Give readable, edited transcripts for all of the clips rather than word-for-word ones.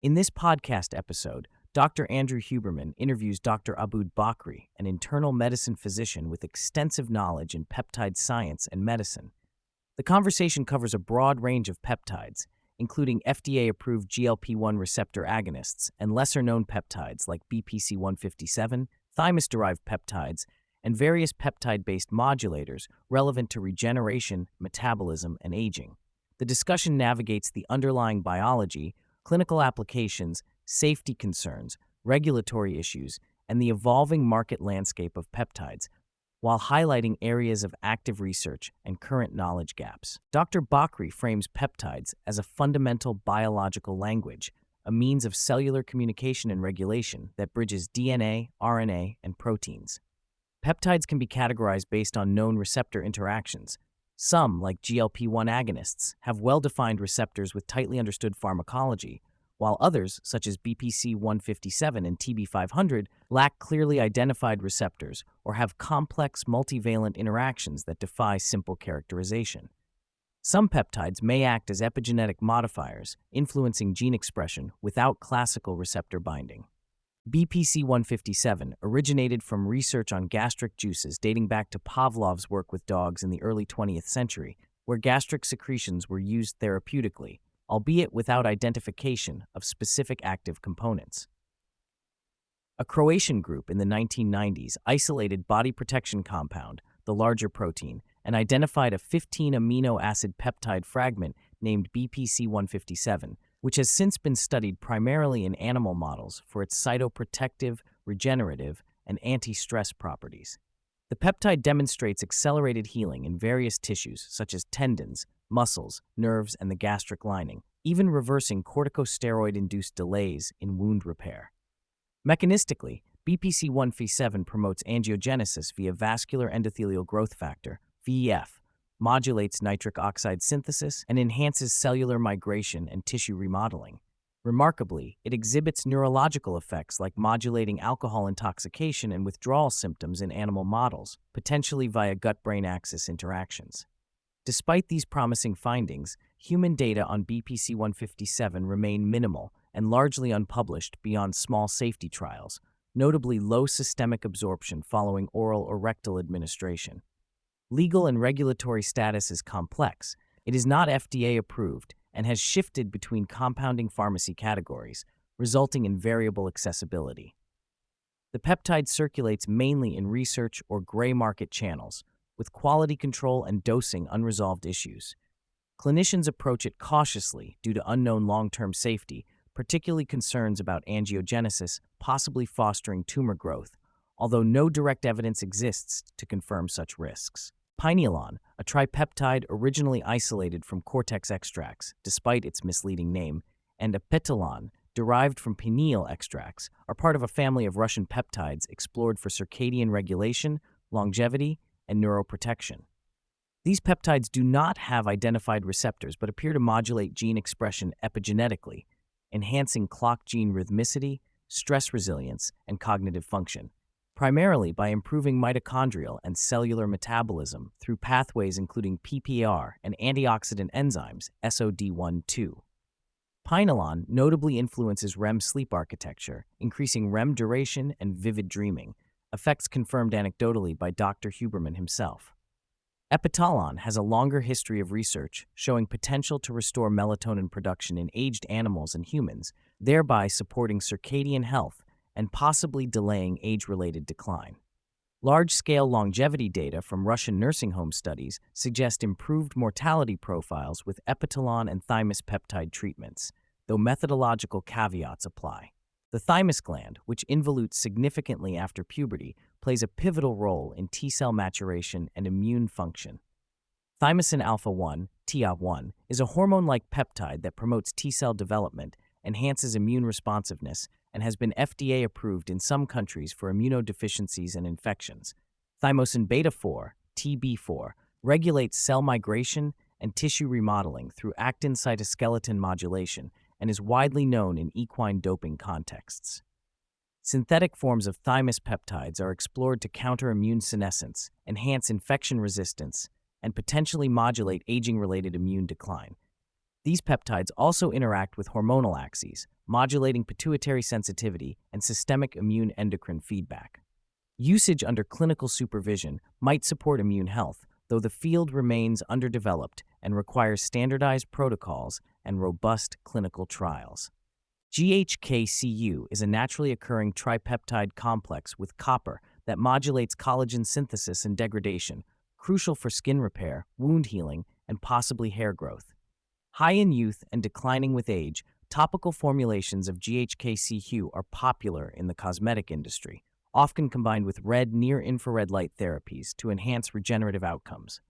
In this podcast episode, Dr. Andrew Huberman interviews Dr. Aboud Bakri, an internal medicine physician with extensive knowledge in peptide science and medicine. The conversation covers a broad range of peptides, including FDA-approved GLP-1 receptor agonists and lesser-known peptides like BPC-157, thymus-derived peptides, and various peptide-based modulators relevant to regeneration, metabolism, and aging. The discussion navigates the underlying biology, clinical applications, safety concerns, regulatory issues, and the evolving market landscape of peptides, while highlighting areas of active research and current knowledge gaps. Dr. Bakri frames peptides as a fundamental biological language, a means of cellular communication and regulation that bridges DNA, RNA, and proteins. Peptides can be categorized based on known receptor interactions. Some, like GLP-1 agonists, have well-defined receptors with tightly understood pharmacology, while others, such as BPC-157 and TB500, lack clearly identified receptors or have complex multivalent interactions that defy simple characterization. Some peptides may act as epigenetic modifiers, influencing gene expression without classical receptor binding. BPC-157 originated from research on gastric juices dating back to Pavlov's work with dogs in the early 20th century, where gastric secretions were used therapeutically, albeit without identification of specific active components. A Croatian group in the 1990s isolated body protection compound, the larger protein, and identified a 15-amino acid peptide fragment named BPC-157, which has since been studied primarily in animal models for its cytoprotective, regenerative, and anti-stress properties. The peptide demonstrates accelerated healing in various tissues such as tendons, muscles, nerves, and the gastric lining, even reversing corticosteroid-induced delays in wound repair. Mechanistically, BPC-157 promotes angiogenesis via vascular endothelial growth factor, VEF, modulates nitric oxide synthesis, and enhances cellular migration and tissue remodeling. Remarkably, it exhibits neurological effects like modulating alcohol intoxication and withdrawal symptoms in animal models, potentially via gut-brain axis interactions. Despite these promising findings, human data on BPC-157 remain minimal and largely unpublished beyond small safety trials, notably low systemic absorption following oral or rectal administration. Legal and regulatory status is complex. It is not FDA approved and has shifted between compounding pharmacy categories, resulting in variable accessibility. The peptide circulates mainly in research or gray market channels, with quality control and dosing unresolved issues. Clinicians approach it cautiously due to unknown long-term safety, particularly concerns about angiogenesis, possibly fostering tumor growth, although no direct evidence exists to confirm such risks. Pinealon, a tripeptide originally isolated from cortex extracts, despite its misleading name, and Epitalon, derived from pineal extracts, are part of a family of Russian peptides explored for circadian regulation, longevity, and neuroprotection. These peptides do not have identified receptors but appear to modulate gene expression epigenetically, enhancing clock gene rhythmicity, stress resilience, and cognitive function, primarily by improving mitochondrial and cellular metabolism through pathways including PPAR and antioxidant enzymes SOD1-2. Pinealon notably influences REM sleep architecture, increasing REM duration and vivid dreaming, effects confirmed anecdotally by Dr. Huberman himself. Epitalon has a longer history of research showing potential to restore melatonin production in aged animals and humans, thereby supporting circadian health and possibly delaying age-related decline. Large-scale longevity data from Russian nursing home studies suggest improved mortality profiles with Epitalon and Thymus peptide treatments, though methodological caveats apply. The thymus gland, which involutes significantly after puberty, plays a pivotal role in T-cell maturation and immune function. Thymosin alpha-1, TAA1, is a hormone-like peptide that promotes T-cell development, enhances immune responsiveness, and has been FDA approved in some countries for immunodeficiencies and infections. Thymosin beta-4, TB4, regulates cell migration and tissue remodeling through actin cytoskeleton modulation and is widely known in equine doping contexts. Synthetic forms of thymus peptides are explored to counter immune senescence, enhance infection resistance, and potentially modulate aging-related immune decline. These peptides also interact with hormonal axes, modulating pituitary sensitivity and systemic immune endocrine feedback. Usage under clinical supervision might support immune health, though the field remains underdeveloped and requires standardized protocols and robust clinical trials. GHK-Cu is a naturally occurring tripeptide complex with copper that modulates collagen synthesis and degradation, crucial for skin repair, wound healing, and possibly hair growth. High in youth and declining with age, topical formulations of GHK-Cu are popular in the cosmetic industry, often combined with red near-infrared light therapies to enhance regenerative outcomes.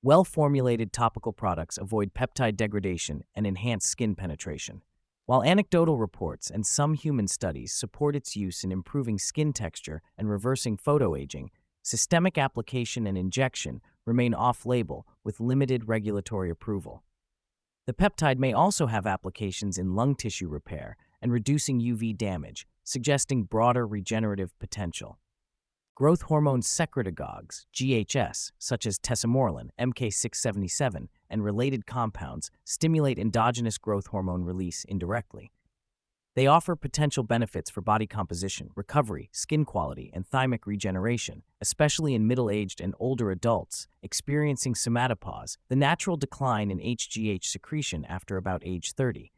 Well-formulated topical products avoid peptide degradation and enhance skin penetration. While anecdotal reports and some human studies support its use in improving skin texture and reversing photoaging, systemic application and injection remain off-label with limited regulatory approval. The peptide may also have applications in lung tissue repair and reducing UV damage, suggesting broader regenerative potential. Growth hormone secretagogues, GHS, such as tesamorelin, MK677, and related compounds, stimulate endogenous growth hormone release indirectly. They offer potential benefits for body composition, recovery, skin quality, and thymic regeneration, especially in middle-aged and older adults experiencing somatopause, the natural decline in HGH secretion after about age 30.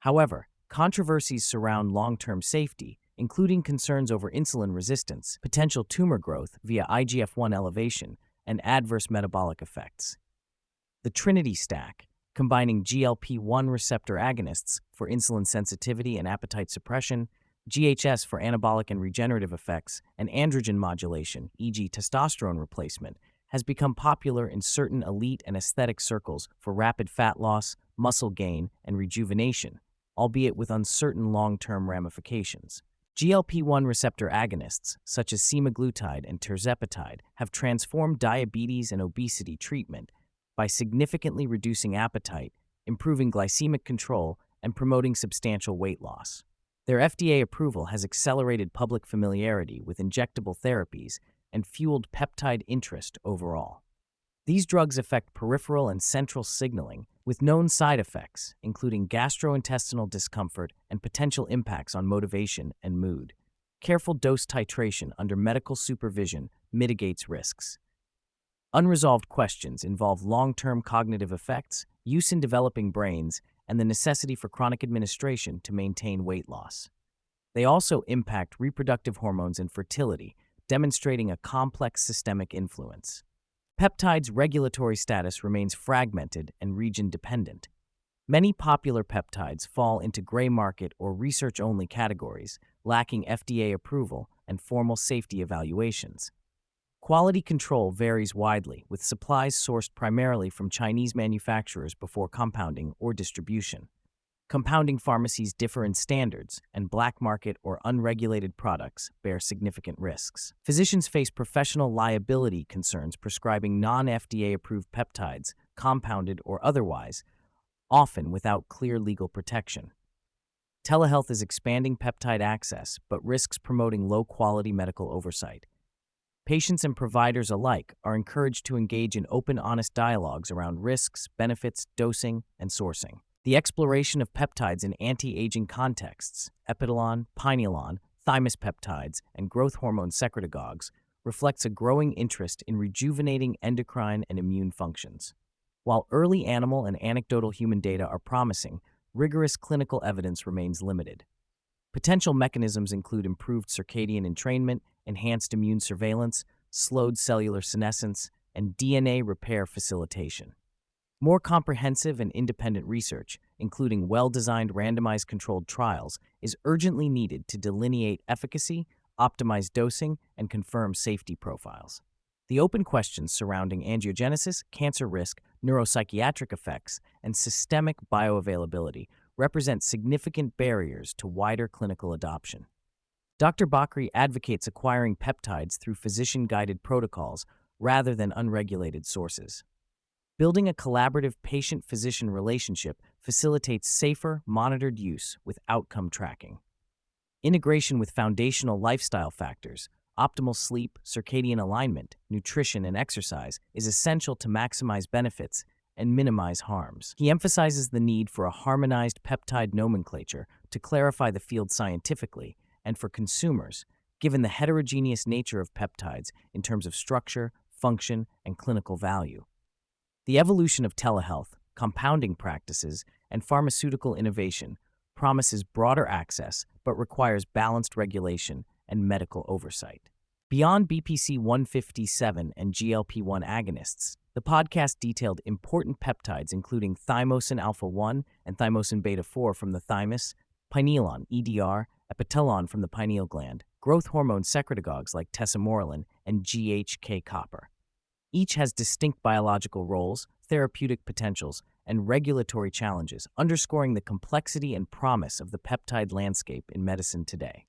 However, controversies surround long-term safety, including concerns over insulin resistance, potential tumor growth via IGF-1 elevation, and adverse metabolic effects. The Trinity stack, combining GLP-1 receptor agonists for insulin sensitivity and appetite suppression, GHS for anabolic and regenerative effects, and androgen modulation, e.g. testosterone replacement, has become popular in certain elite and aesthetic circles for rapid fat loss, muscle gain, and rejuvenation, albeit with uncertain long-term ramifications. GLP-1 receptor agonists, such as semaglutide and tirzepatide, have transformed diabetes and obesity treatment by significantly reducing appetite, improving glycemic control, and promoting substantial weight loss. Their FDA approval has accelerated public familiarity with injectable therapies and fueled peptide interest overall. These drugs affect peripheral and central signaling, with known side effects, including gastrointestinal discomfort and potential impacts on motivation and mood. Careful dose titration under medical supervision mitigates risks. Unresolved questions involve long-term cognitive effects, use in developing brains, and the necessity for chronic administration to maintain weight loss. They also impact reproductive hormones and fertility, demonstrating a complex systemic influence. Peptides' regulatory status remains fragmented and region-dependent. Many popular peptides fall into gray market or research-only categories, lacking FDA approval and formal safety evaluations. Quality control varies widely, with supplies sourced primarily from Chinese manufacturers before compounding or distribution. Compounding pharmacies differ in standards, and black market or unregulated products bear significant risks. Physicians face professional liability concerns prescribing non-FDA-approved peptides, compounded or otherwise, often without clear legal protection. Telehealth is expanding peptide access, but risks promoting low-quality medical oversight. Patients and providers alike are encouraged to engage in open, honest dialogues around risks, benefits, dosing, and sourcing. The exploration of peptides in anti-aging contexts, Epitalon, Pinealon, Thymus peptides, and growth hormone secretagogues, reflects a growing interest in rejuvenating endocrine and immune functions. While early animal and anecdotal human data are promising, rigorous clinical evidence remains limited. Potential mechanisms include improved circadian entrainment, enhanced immune surveillance, slowed cellular senescence, and DNA repair facilitation. More comprehensive and independent research, including well-designed randomized controlled trials, is urgently needed to delineate efficacy, optimize dosing, and confirm safety profiles. The open questions surrounding angiogenesis, cancer risk, neuropsychiatric effects, and systemic bioavailability represent significant barriers to wider clinical adoption. Dr. Bakri advocates acquiring peptides through physician-guided protocols rather than unregulated sources. Building a collaborative patient-physician relationship facilitates safer, monitored use with outcome tracking. Integration with foundational lifestyle factors, optimal sleep, circadian alignment, nutrition, and exercise is essential to maximize benefits and minimize harms. He emphasizes the need for a harmonized peptide nomenclature to clarify the field scientifically and for consumers, given the heterogeneous nature of peptides in terms of structure, function, and clinical value. The evolution of telehealth, compounding practices, and pharmaceutical innovation promises broader access but requires balanced regulation and medical oversight. Beyond BPC 157 and GLP-1 agonists, the podcast detailed important peptides including Thymosin alpha 1 and Thymosin beta 4 from the Thymus, Pinealon, EDR, Epitalon from the pineal gland, growth hormone secretagogues like tesamorelin, and GHK-Copper. Each has distinct biological roles, therapeutic potentials, and regulatory challenges, underscoring the complexity and promise of the peptide landscape in medicine today.